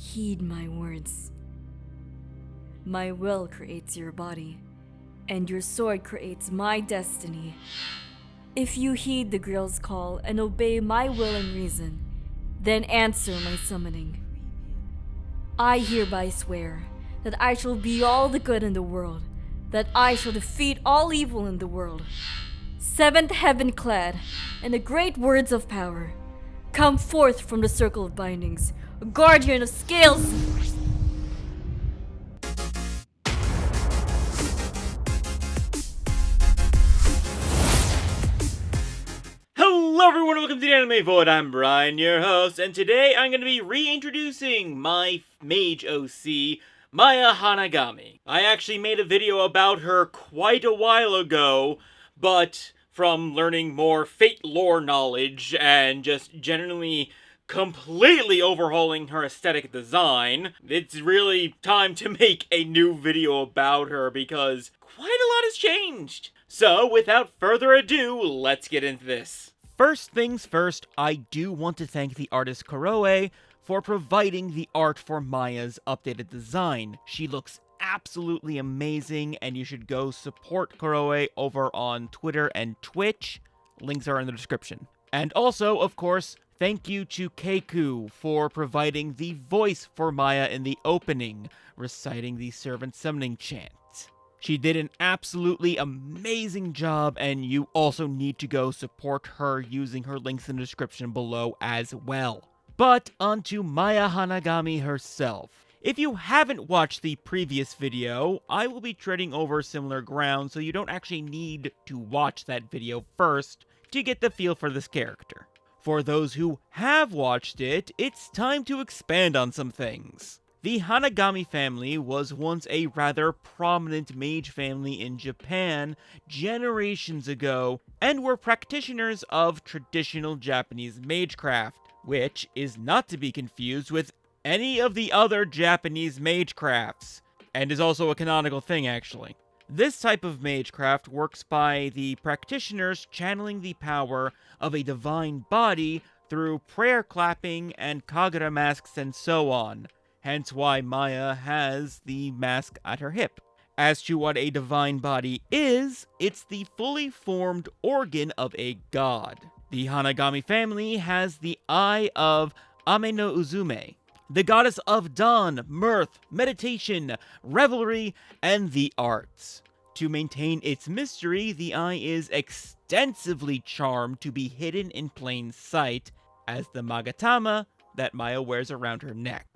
Heed my words. My will creates your body, and your sword creates my destiny. If you heed the girl's call and obey my will and reason, then answer my summoning. I hereby swear that I shall be all the good in the world, that I shall defeat all evil in the world. Seventh heaven clad, in the great words of power, come forth from the circle of bindings, a guardian of scales. Hello everyone, welcome to the Anime Void. I'm Brian, your host, and today I'm going to be reintroducing my Mage OC, Maya Hanagami. I actually made a video about her quite a while ago, but from learning more Fate lore knowledge and just generally completely overhauling her aesthetic design, it's really time to make a new video about her because quite a lot has changed. So, without further ado, let's get into this. First things first, I do want to thank the artist Kuroe for providing the art for Maya's updated design. She looks absolutely amazing, and you should go support Kuroe over on Twitter and Twitch. Links are in the description. And also, of course, thank you to Keikoo for providing the voice for Maya in the opening, reciting the servant summoning chant. She did an absolutely amazing job, and you also need to go support her using her links in the description below as well. But onto Maya Hanagami herself. If you haven't watched the previous video, I will be treading over similar ground, so you don't actually need to watch that video first to get the feel for this character. For those who have watched it, it's time to expand on some things. The Hanagami family was once a rather prominent mage family in Japan generations ago, and were practitioners of traditional Japanese magecraft, which is not to be confused with any of the other Japanese magecrafts, and is also a canonical thing actually. This type of magecraft works by the practitioners channeling the power of a divine body through prayer clapping and kagura masks and so on. Hence why Maya has the mask at her hip. As to what a divine body is, it's the fully formed organ of a god. The Hanagami family has the eye of Ame no Uzume, the goddess of dawn, mirth, meditation, revelry, and the arts. To maintain its mystery, the eye is extensively charmed to be hidden in plain sight as the magatama that Maya wears around her neck.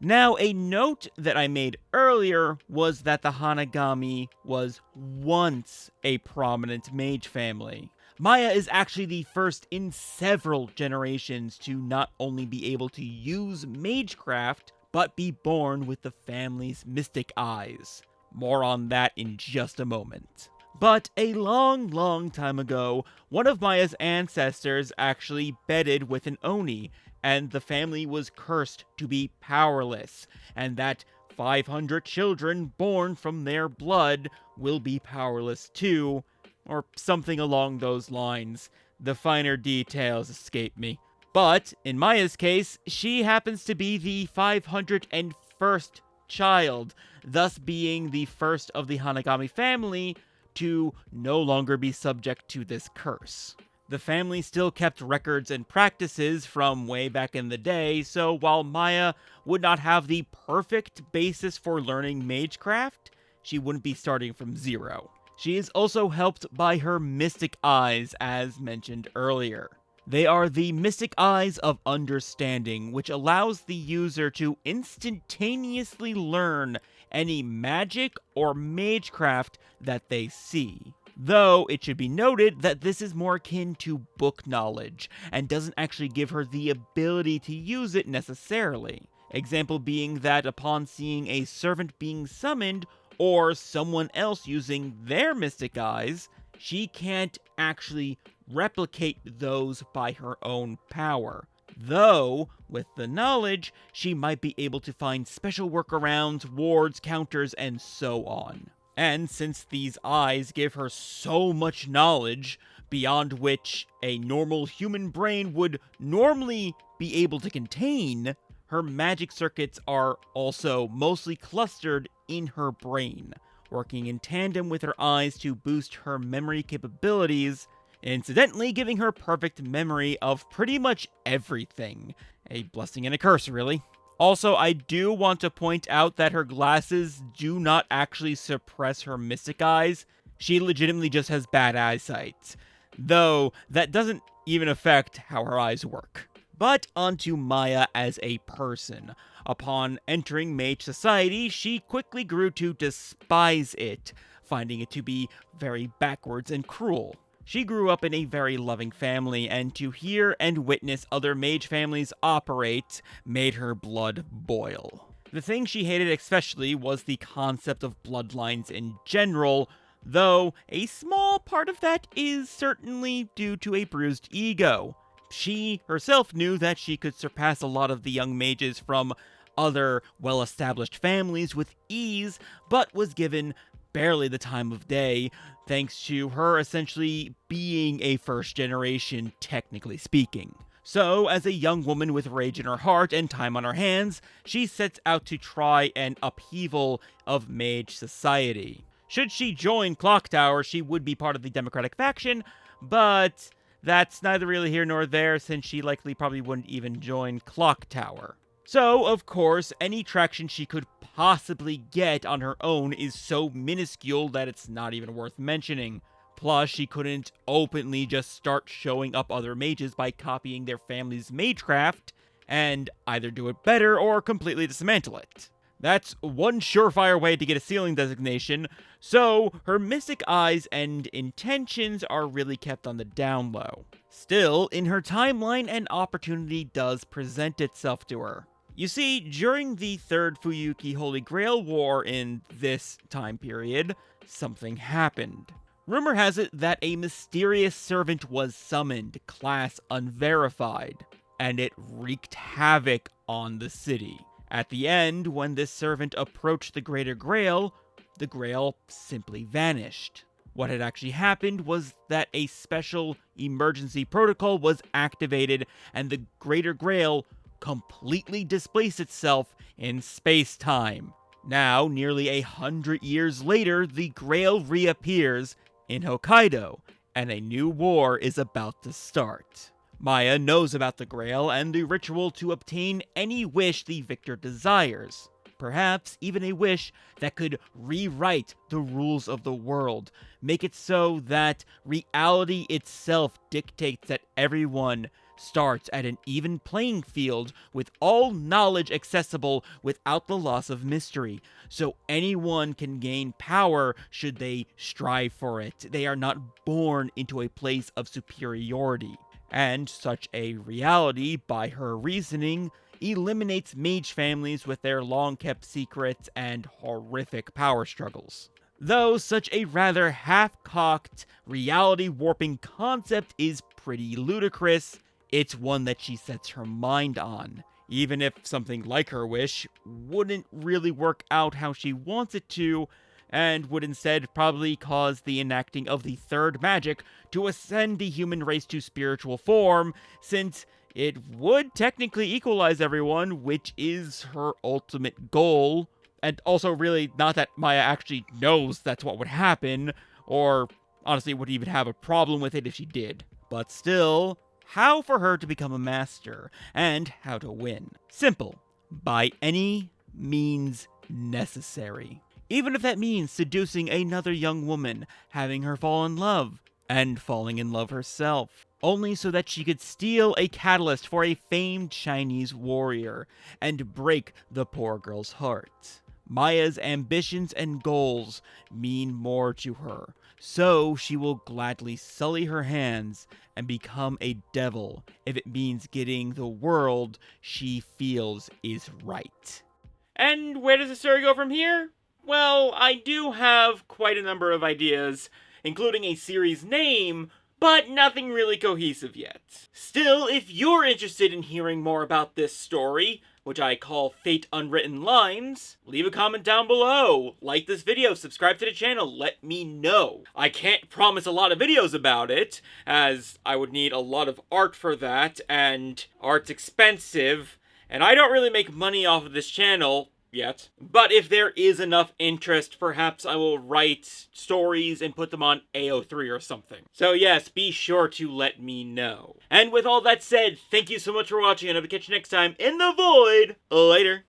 Now, a note that I made earlier was that the Hanagami was once a prominent mage family. Maya is actually the first in several generations to not only be able to use magecraft, but be born with the family's mystic eyes. More on that in just a moment. But a long time ago, one of Maya's ancestors actually bedded with an Oni, and the family was cursed to be powerless, and that 500 children born from their blood will be powerless too, or something along those lines. The finer details escape me. But, in Maya's case, she happens to be the 501st child, thus being the first of the Hanagami family to no longer be subject to this curse. The family still kept records and practices from way back in the day, so while Maya would not have the perfect basis for learning magecraft, she wouldn't be starting from zero. She is also helped by her mystic eyes, as mentioned earlier. They are the mystic eyes of understanding, which allows the user to instantaneously learn any magic or magecraft that they see. Though, it should be noted that this is more akin to book knowledge, and doesn't actually give her the ability to use it necessarily. Example being that upon seeing a servant being summoned, or someone else using their mystic eyes, she can't actually replicate those by her own power. Though, with the knowledge, she might be able to find special workarounds, wards, counters, and so on. And since these eyes give her so much knowledge, beyond which a normal human brain would normally be able to contain, her magic circuits are also mostly clustered in her brain, working in tandem with her eyes to boost her memory capabilities, incidentally giving her perfect memory of pretty much everything. A blessing and a curse, really. Also, I do want to point out that her glasses do not actually suppress her mystic eyes. She legitimately just has bad eyesight, though that doesn't even affect how her eyes work. But onto Maya as a person. Upon entering Mage society, she quickly grew to despise it, finding it to be very backwards and cruel. She grew up in a very loving family, and to hear and witness other mage families operate made her blood boil. The thing she hated especially was the concept of bloodlines in general, though a small part of that is certainly due to a bruised ego. She herself knew that she could surpass a lot of the young mages from other well-established families with ease, but was given barely the time of day, thanks to her essentially being a first generation, technically speaking. So, as a young woman with rage in her heart and time on her hands, she sets out to try an upheaval of mage society. Should she join Clock Tower, she would be part of the Democratic faction, but that's neither really here nor there, since she likely probably wouldn't even join Clock Tower. So, of course, any traction she could possibly get on her own is so minuscule that it's not even worth mentioning. Plus, she couldn't openly just start showing up other mages by copying their family's magecraft, and either do it better or completely dismantle it. That's one surefire way to get a ceiling designation, so her mystic eyes and intentions are really kept on the down low. Still, in her timeline, an opportunity does present itself to her. You see, during the Third Fuyuki Holy Grail War in this time period, something happened. Rumor has it that a mysterious servant was summoned, class unverified, and it wreaked havoc on the city. At the end, when this servant approached the Greater Grail, the Grail simply vanished. What had actually happened was that a special emergency protocol was activated, and the Greater Grail completely displaced itself in space-time. Now, nearly 100 years later, the Grail reappears in Hokkaido, and a new war is about to start. Maya knows about the Grail and the ritual to obtain any wish the victor desires. Perhaps even a wish that could rewrite the rules of the world, make it so that reality itself dictates that everyone starts at an even playing field with all knowledge accessible without the loss of mystery, so anyone can gain power should they strive for it. They are not born into a place of superiority. And such a reality, by her reasoning, eliminates mage families with their long-kept secrets and horrific power struggles. Though such a rather half-cocked, reality-warping concept is pretty ludicrous, it's one that she sets her mind on, even if something like her wish wouldn't really work out how she wants it to, and would instead probably cause the enacting of the third magic to ascend the human race to spiritual form, since it would technically equalize everyone, which is her ultimate goal. And also really not that Maya actually knows that's what would happen, or honestly would even have a problem with it if she did. But still, how for her to become a master, and how to win. Simple. By any means necessary. Even if that means seducing another young woman, having her fall in love, and falling in love herself, only so that she could steal a catalyst for a famed Chinese warrior, and break the poor girl's heart. Maya's ambitions and goals mean more to her, so she will gladly sully her hands and become a devil if it means getting the world she feels is right. And where does the story go from here? Well, I do have quite a number of ideas, including a series name, but nothing really cohesive yet. Still, if you're interested in hearing more about this story, which I call Fate Unwritten Lines, leave a comment down below, like this video, subscribe to the channel, let me know. I can't promise a lot of videos about it, as I would need a lot of art for that, and art's expensive, And I don't really make money off of this channel yet, but if there is enough interest, perhaps I will write stories and put them on AO3 or something. So yes, be sure to let me know. And with all that said, thank you so much for watching, and I'll catch you next time in the void. Later.